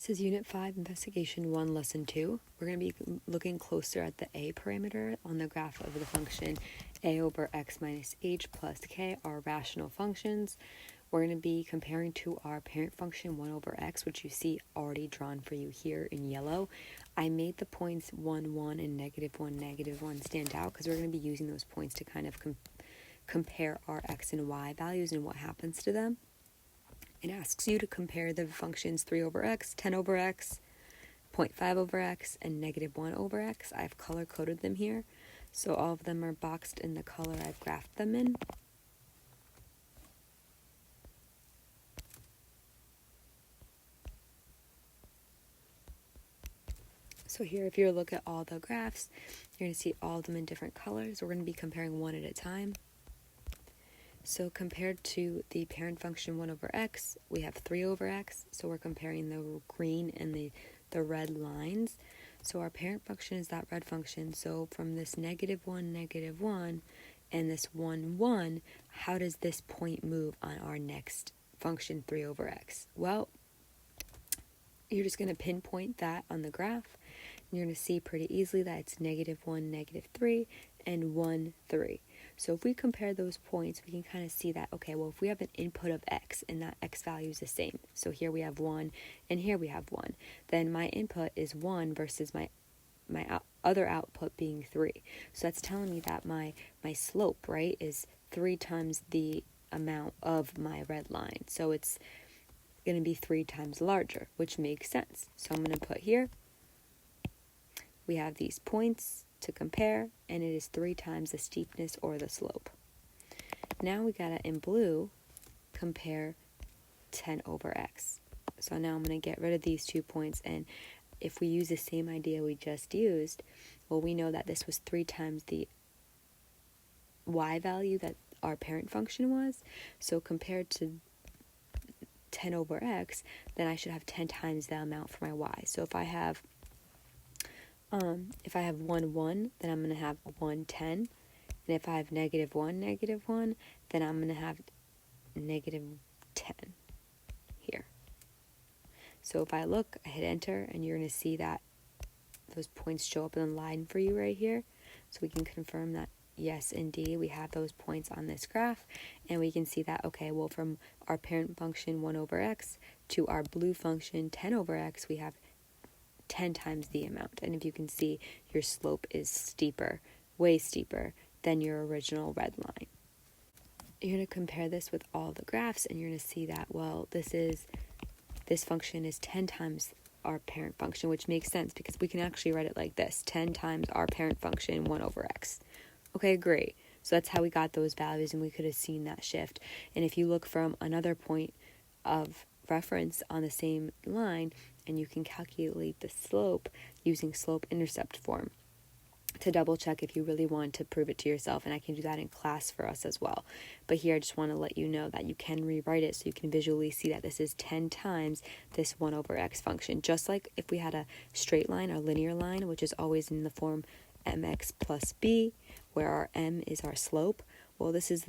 This is Unit 5, Investigation 1, Lesson 2. We're going to be looking closer at the a parameter on the graph of the function a over x minus h plus k, our rational functions. We're going to be comparing to our parent function 1 over x, which you see already drawn for you here in yellow. I made the points 1, 1 and negative 1 stand out because we're going to be using those points to kind of compare our x and y values and what happens to them. It asks you to compare the functions 3 over x, 10 over x, 0.5 over x, and negative 1 over x. I've color-coded them here, so all of them are boxed in the color I've graphed them in. So here, if you look at all the graphs, you're going to see all of them in different colors. We're going to be comparing one at a time. So compared to the parent function 1 over x, we have 3 over x. So we're comparing the green and the red lines. So our parent function is that red function. So from this negative 1, and this 1, 1, how does this point move on our next function 3 over x? Well, you're just going to pinpoint that on the graph. You're going to see pretty easily that it's negative 1, negative 3, and 1, 3. So if we compare those points, we can kind of see that, okay, well, if we have an input of x and that x value is the same, so here we have 1 and here we have 1, then my input is 1 versus my other output being 3. So that's telling me that my slope, right, is 3 times the amount of my red line. So it's going to be 3 times larger, which makes sense. So I'm going to put here, we have these points to compare, and it is 3 times the steepness or the slope. Now we gotta, in blue, compare 10 over x. So now I'm going to get rid of these 2 points, and if we use the same idea we just used, well, we know that this was 3 times the y value that our parent function was. So compared to 10 over x, then I should have 10 times the amount for my y. So if I have 1, 1, then I'm going to have 1, 10. And if I have negative 1, then I'm going to have negative 10 here. So if I look, I hit enter, and you're going to see that those points show up in the line for you right here. So we can confirm that, yes, indeed, we have those points on this graph. And we can see that, okay, well, from our parent function 1 over x to our blue function 10 over x, we have 10 times the amount. And if you can see, your slope is steeper, way steeper than your original red line. You're going to compare this with all the graphs, and you're going to see that, well, this function is 10 times our parent function, which makes sense because we can actually write it like this: 10 times our parent function 1 over x. Okay, great. So that's how we got those values, and we could have seen that shift. And if you look from another point of reference on the same line, and you can calculate the slope using slope-intercept form to double check if you really want to prove it to yourself, and I can do that in class for us as well. But here I just want to let you know that you can rewrite it so you can visually see that this is 10 times this 1 over x function, just like if we had a straight line or linear line, which is always in the form mx plus b, where our m is our slope. Well, this is,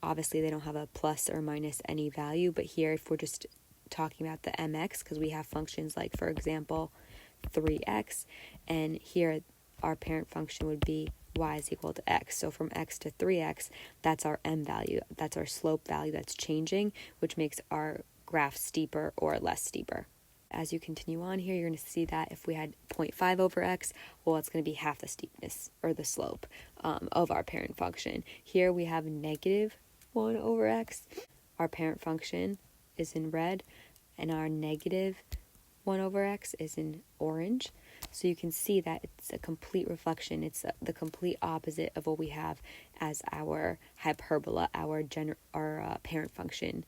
obviously they don't have a plus or minus any value, but here if we're just talking about the mx, because we have functions like, for example, 3x, and here our parent function would be y is equal to x. So from x to 3x, that's our m value. That's our slope value that's changing, which makes our graph steeper or less steeper. As you continue on here, you're going to see that if we had 0.5 over x, well, it's going to be half the steepness or the slope of our parent function. Here we have negative 1 over x. Our parent function is in red, and our negative 1 over x is in orange. So you can see that it's a complete reflection. It's the complete opposite of what we have as our hyperbola, our parent function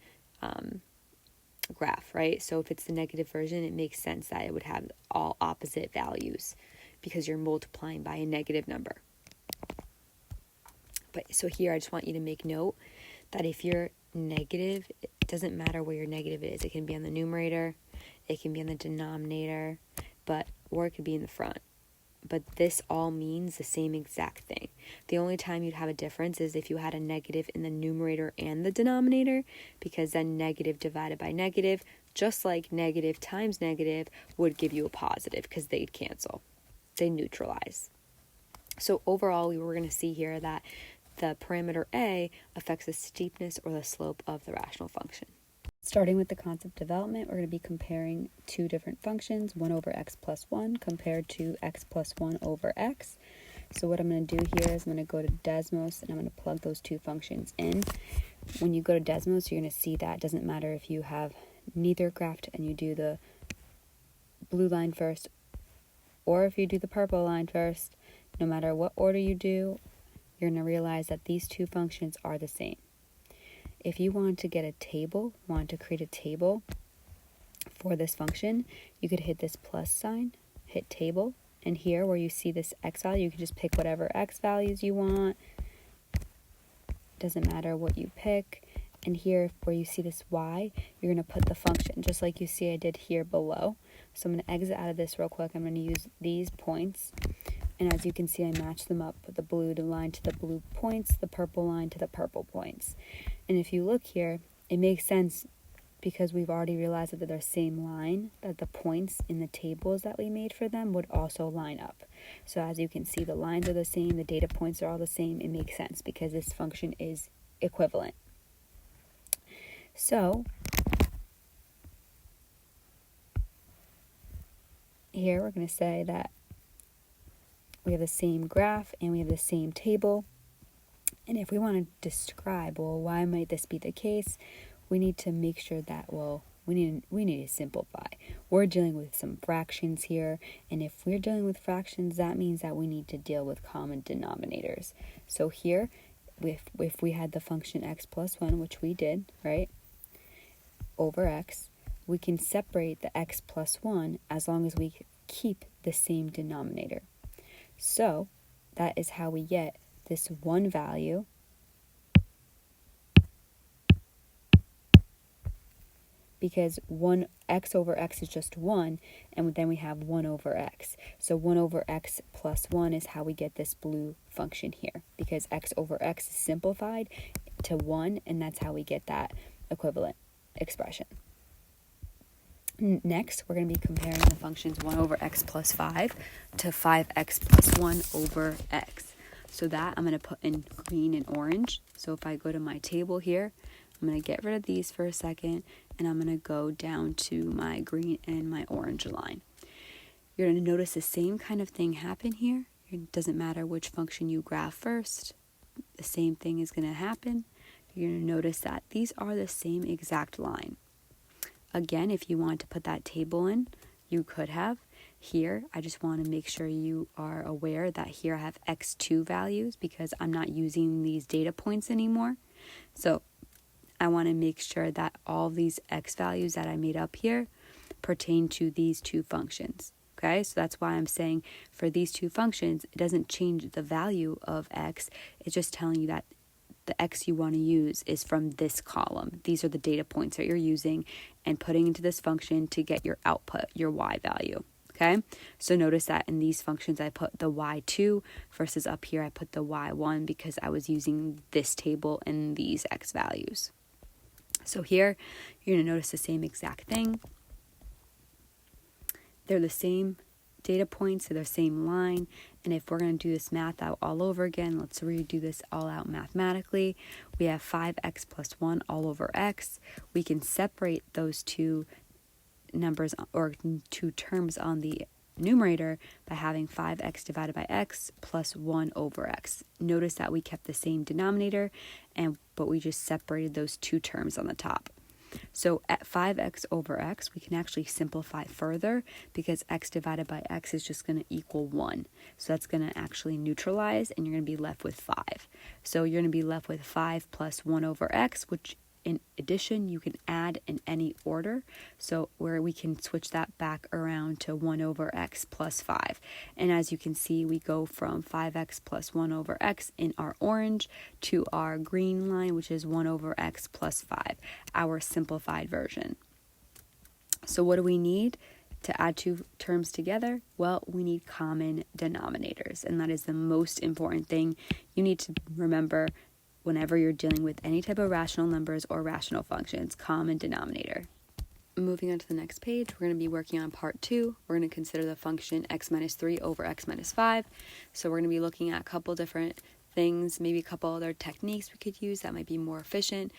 graph, right? So if it's the negative version, it makes sense that it would have all opposite values because you're multiplying by a negative number. But so here I just want you to make note that if you're negative, it doesn't matter where your negative is. It can be on the numerator, it can be on the denominator, or it could be in the front. but this all means the same exact thing. The only time you'd have a difference is if you had a negative in the numerator and the denominator, because then negative divided by negative, just like negative times negative, would give you a positive because they'd cancel. They neutralize. So overall, we were going to see here that the parameter A affects the steepness or the slope of the rational function. Starting with the concept development, we're going to be comparing two different functions, 1 over x plus 1 compared to x plus 1 over x. So what I'm going to do here is I'm going to go to Desmos and I'm going to plug those two functions in. When you go to Desmos, you're going to see that it doesn't matter if you have neither graphed and you do the blue line first, or if you do the purple line first. No matter what order you do, you're going to realize that these two functions are the same. If you want to get a table, want to create a table for this function, you could hit this plus sign, hit table, and here where you see this x value, you can just pick whatever x values you want. Doesn't matter what you pick. And here where you see this y, you're going to put the function, just like you see I did here below. So I'm going to exit out of this real quick. I'm going to use these points. And as you can see, I match them up with the blue line to the blue points, the purple line to the purple points. And if you look here, it makes sense because we've already realized that they're the same line, that the points in the tables that we made for them would also line up. So as you can see, the lines are the same, the data points are all the same. It makes sense because this function is equivalent. So here we're going to say that we have the same graph and we have the same table. And if we want to describe, well, why might this be the case? We need to make sure that, well, we need to simplify. We're dealing with some fractions here, and if we're dealing with fractions, that means that we need to deal with common denominators. So here, if we had the function x plus 1, which we did, right, over x, we can separate the x plus 1 as long as we keep the same denominator. So that is how we get this one value because x over x is just 1, and then we have 1 over x. So 1 over x plus 1 is how we get this blue function here, because x over x is simplified to 1, and that's how we get that equivalent expression. Next, we're going to be comparing the functions 1 over x plus 5 to 5x plus 1 over x. So that I'm going to put in green and orange. So if I go to my table here, I'm going to get rid of these for a second, and I'm going to go down to my green and my orange line. You're going to notice the same kind of thing happen here. It doesn't matter which function you graph first. The same thing is going to happen. You're going to notice that these are the same exact line. Again, if you want to put that table in, you could have. Here, I just want to make sure you are aware that here I have x2 values because I'm not using these data points anymore. So I want to make sure that all these x values that I made up here pertain to these two functions. Okay, so that's why I'm saying for these two functions, it doesn't change the value of x. It's just telling you that the x you want to use is from this column. These are the data points that you're using and putting into this function to get your output, your y value. Okay, so notice that in these functions I put the y2 versus up here I put the y1 because I was using this table and these x values. So here you're going to notice the same exact thing. They're the same data points, so they're the same line. And if we're going to do this math out all over again, let's redo this all out mathematically. We have 5x plus 1 all over x. We can separate those two numbers or two terms on the numerator by having 5x divided by x plus 1 over x. Notice that we kept the same denominator, but we just separated those two terms on the top. So at 5x over x, we can actually simplify further because x divided by x is just going to equal 1. So that's going to actually neutralize, and you're going to be left with 5. So you're going to be left with 5 plus 1 over x, which in addition, you can add in any order. So where we can switch that back around to 1 over x plus 5. And as you can see, we go from 5x plus 1 over x in our orange to our green line, which is 1 over x plus 5, our simplified version. So what do we need? To add two terms together, well, we need common denominators, and that is the most important thing you need to remember whenever you're dealing with any type of rational numbers or rational functions, common denominator. Moving on to the next page, we're going to be working on part 2. We're going to consider the function x minus 3 over x minus 5. So we're going to be looking at a couple different things, maybe a couple other techniques we could use that might be more efficient.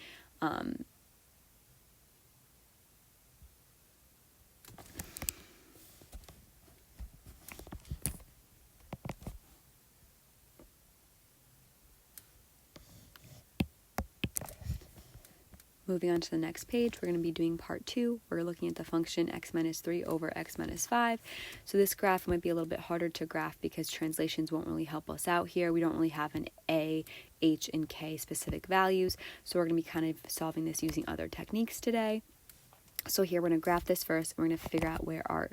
Moving on to the next page, we're going to be doing part 2. We're looking at the function x minus 3 over x minus 5. So this graph might be a little bit harder to graph because translations won't really help us out here. We don't really have an a, h, and k specific values. So we're going to be kind of solving this using other techniques today. So here we're going to graph this first. We're going to figure out where our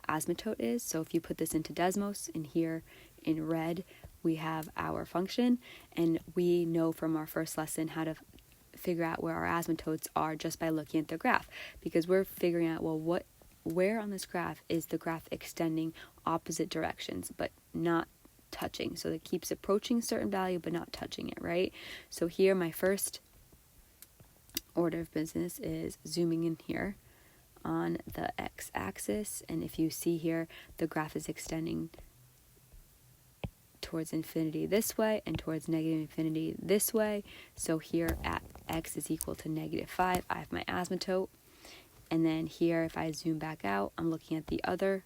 asymptote is. So if you put this into Desmos, and here in red, we have our function. And we know from our first lesson how to figure out where our asymptotes are just by looking at the graph, because we're figuring out, well, where on this graph is the graph extending opposite directions but not touching, so it keeps approaching certain value but not touching it, right? So here my first order of business is zooming in here on the x-axis, and if you see here, the graph is extending towards infinity this way and towards negative infinity this way. So here at x is equal to -5, I have my asymptote. And then here, if I zoom back out, I'm looking at the other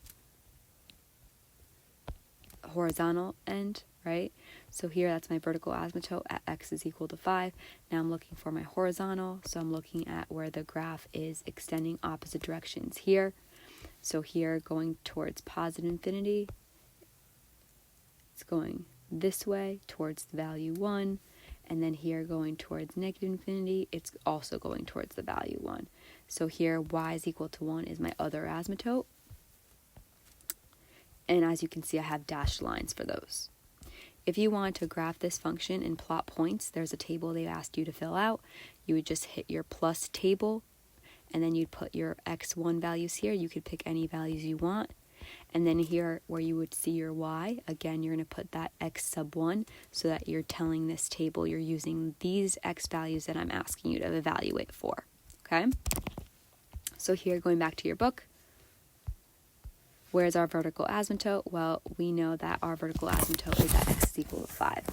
horizontal end, right? So here, that's my vertical asymptote at x is equal to 5. Now I'm looking for my horizontal, so I'm looking at where the graph is extending opposite directions here. So here, going towards positive infinity, it's going this way towards the value 1, and then here going towards negative infinity, it's also going towards the value 1. So here y is equal to 1 is my other asymptote, and as you can see, I have dashed lines for those. If you want to graph this function and plot points, there's a table they asked you to fill out. You would just hit your plus table, and then you'd put your x1 values here. You could pick any values you want. And then here where you would see your y, again, you're going to put that x sub 1 so that you're telling this table you're using these x values that I'm asking you to evaluate for, okay? So here, going back to your book, where's our vertical asymptote? Well, we know that our vertical asymptote is at x is equal to 5.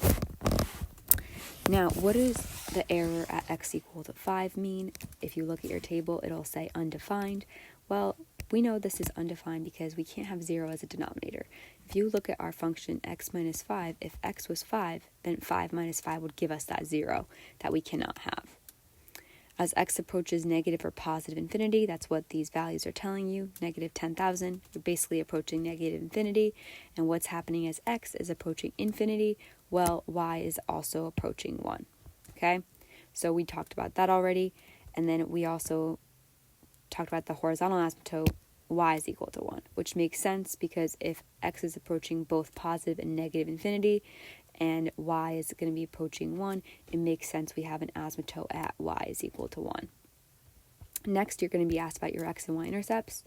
Now, what does the error at x equal to 5 mean? If you look at your table, it'll say undefined. Well, we know this is undefined because we can't have 0 as a denominator. If you look at our function x minus 5, if x was 5, then 5 minus 5 would give us that 0 that we cannot have. As x approaches negative or positive infinity, that's what these values are telling you, negative 10,000, you're basically approaching negative infinity. And what's happening as x is approaching infinity, well, y is also approaching 1, okay? So we talked about that already. And then we also talked about the horizontal asymptote, y is equal to 1, which makes sense because if x is approaching both positive and negative infinity and y is going to be approaching 1, it makes sense we have an asymptote at y is equal to 1. Next, you're going to be asked about your x and y intercepts.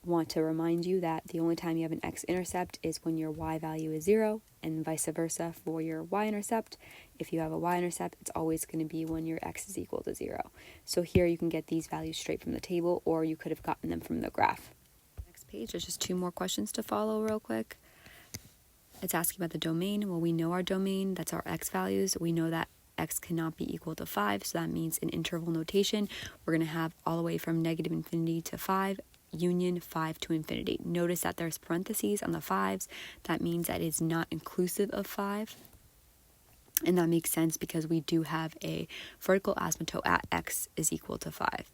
Want to remind you that the only time you have an x-intercept is when your y value is 0, and vice versa for your y-intercept. If you have a y-intercept, it's always going to be when your x is equal to 0. So here you can get these values straight from the table, or you could have gotten them from the graph. Next page, there's just 2 more questions to follow real quick. It's asking about the domain. Well, we know our domain, that's our x values. We know that x cannot be equal to 5, so that means in interval notation, we're going to have all the way from negative infinity to 5, union 5 to infinity. Notice that there's parentheses on the 5s. That means that it's not inclusive of 5. And that makes sense because we do have a vertical asymptote at x is equal to 5.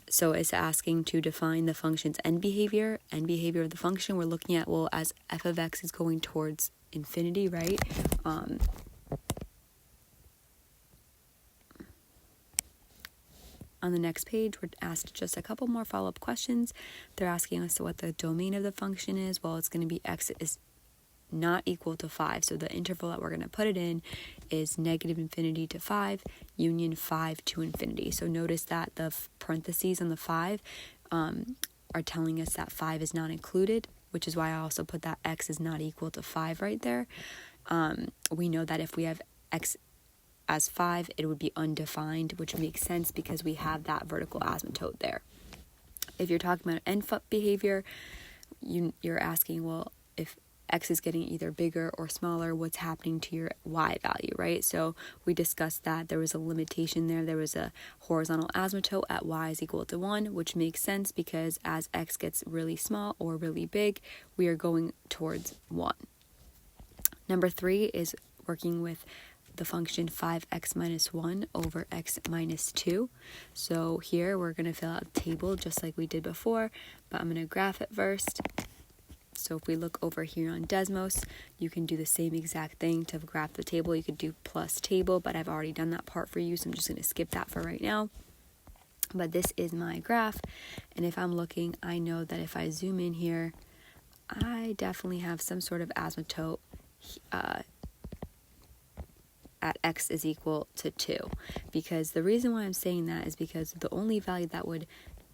So it's asking to define the function's end behavior. End behavior of the function we're looking at, well, as f of x is going towards infinity, right? On the next page, we're asked just a couple more follow-up questions. They're asking us what the domain of the function is. Well, it's going to be x is not equal to 5. So the interval that we're going to put it in is negative infinity to 5, union 5 to infinity. So notice that the parentheses on the 5 are are telling us that 5 is not included, which is why I also put that x is not equal to 5 right there. We know that if we have x as 5, it would be undefined, which makes sense because we have that vertical asymptote there. If you're talking about NFUP behavior, you're asking, well, if x is getting either bigger or smaller, what's happening to your y value, right? So we discussed that there was a limitation there. There was a horizontal asymptote at y is equal to 1, which makes sense because as x gets really small or really big, we are going towards 1. Number 3 is working with the function 5x minus 1 over x minus 2. So here we're going to fill out a table just like we did before, but I'm going to graph it first. So if we look over here on Desmos, you can do the same exact thing to graph the table. You could do plus table, but I've already done that part for you, so I'm just going to skip that for right now. But this is my graph, and if I'm looking, I know that if I zoom in here, I definitely have some sort of asymptote at x is equal to 2. Because the reason why I'm saying that is because the only value that would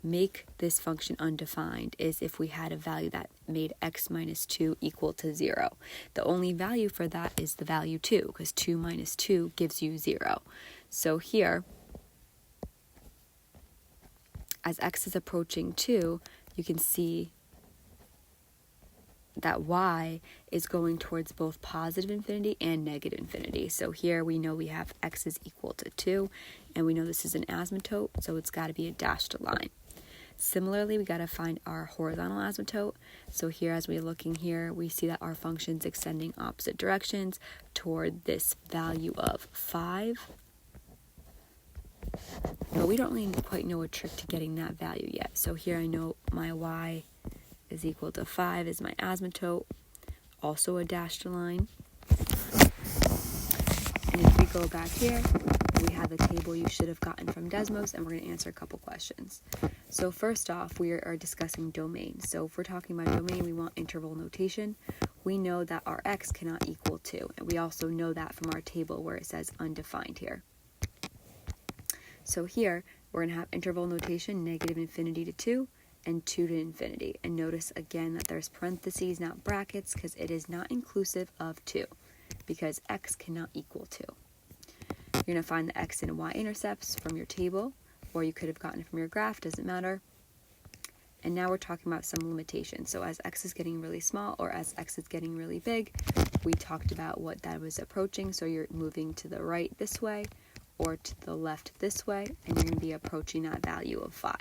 make this function undefined is if we had a value that made x minus 2 equal to 0. The only value for that is the value 2, because 2 minus 2 gives you 0. So here, as x is approaching 2, you can see that y is going towards both positive infinity and negative infinity. So here we know we have x is equal to 2, and we know this is an asymptote, so it's got to be a dashed line. Similarly, we got to find our horizontal asymptote. So here, as we're looking here, we see that our function's extending opposite directions toward this value of 5. But we don't really quite know a trick to getting that value yet. So here I know my y is equal to 5 is my asymptote, also a dashed line. And if we go back here, we have the table you should have gotten from Desmos, and we're going to answer a couple questions. So first off, we are discussing domain. So if we're talking about domain, we want interval notation. We know that our x cannot equal 2, and we also know that from our table where it says undefined here. So here, we're going to have interval notation negative infinity to 2 and 2 to infinity. And notice again that there's parentheses, not brackets, because it is not inclusive of 2, because x cannot equal 2. You're going to find the x and y intercepts from your table, or you could have gotten it from your graph, doesn't matter. And now we're talking about some limitations. So as x is getting really small or as x is getting really big, we talked about what that was approaching. So you're moving to the right this way or to the left this way, and you're going to be approaching that value of 5,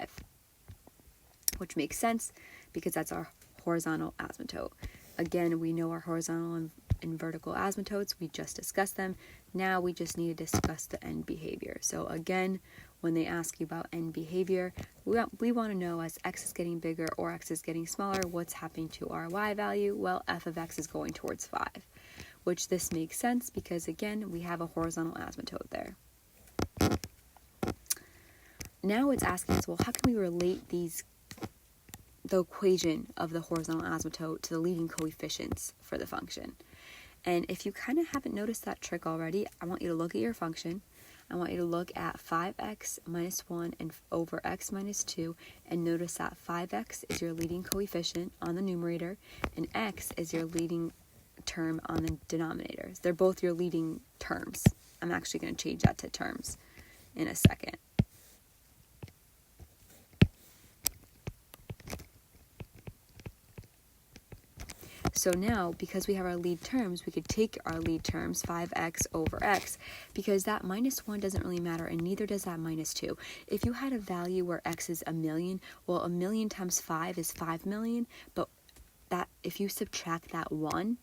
which makes sense because that's our horizontal asymptote. Again, we know our horizontal and vertical asymptotes. We just discussed them. Now we just need to discuss the end behavior. So again, when they ask you about end behavior, we want to know as x is getting bigger or x is getting smaller, what's happening to our y value? Well, f of x is going towards 5, which this makes sense because again, we have a horizontal asymptote there. Now it's asking us, well, how can we relate the equation of the horizontal asymptote to the leading coefficients for the function? And if you kind of haven't noticed that trick already, I want you to look at your function. I want you to look at 5x minus 1 and over x minus 2, and notice that 5x is your leading coefficient on the numerator, and x is your leading term on the denominator. They're both your leading terms. I'm actually going to change that to terms in a second. So now, because we have our lead terms, we could take our lead terms, 5x over x, because that minus 1 doesn't really matter, and neither does that minus 2. If you had a value where x is 1,000,000, well, 1,000,000 times 5 is 5,000,000, but that if you subtract that 1,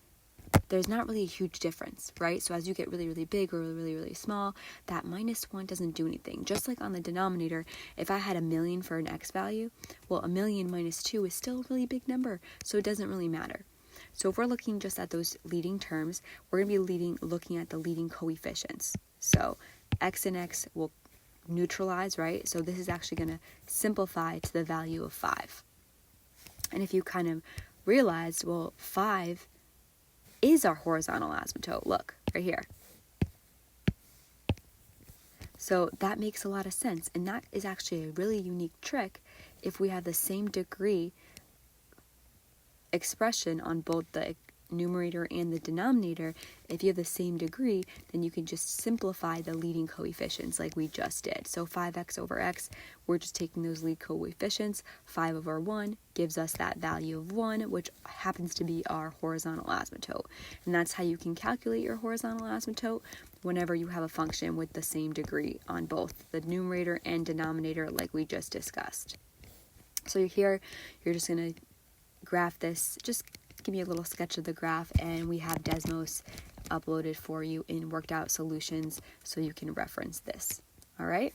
there's not really a huge difference, right? So as you get really, really big or really, really small, that minus 1 doesn't do anything. Just like on the denominator, if I had 1,000,000 for an x value, well, 1,000,000 minus 2 is still a really big number, so it doesn't really matter. So if we're looking just at those leading terms, we're going to be looking at the leading coefficients. So x and x will neutralize, right? So this is actually going to simplify to the value of 5. And if you kind of realized, well, 5 is our horizontal asymptote. Look, right here. So that makes a lot of sense. And that is actually a really unique trick if we have the same degree expression on both the numerator and the denominator, if you have the same degree, then you can just simplify the leading coefficients like we just did. So 5x over x, we're just taking those lead coefficients. 5 over 1 gives us that value of 1, which happens to be our horizontal asymptote. And that's how you can calculate your horizontal asymptote whenever you have a function with the same degree on both the numerator and denominator like we just discussed. So here, you're just going to graph this, just give me a little sketch of the graph, and we have Desmos uploaded for you in worked out solutions so you can reference this. All right.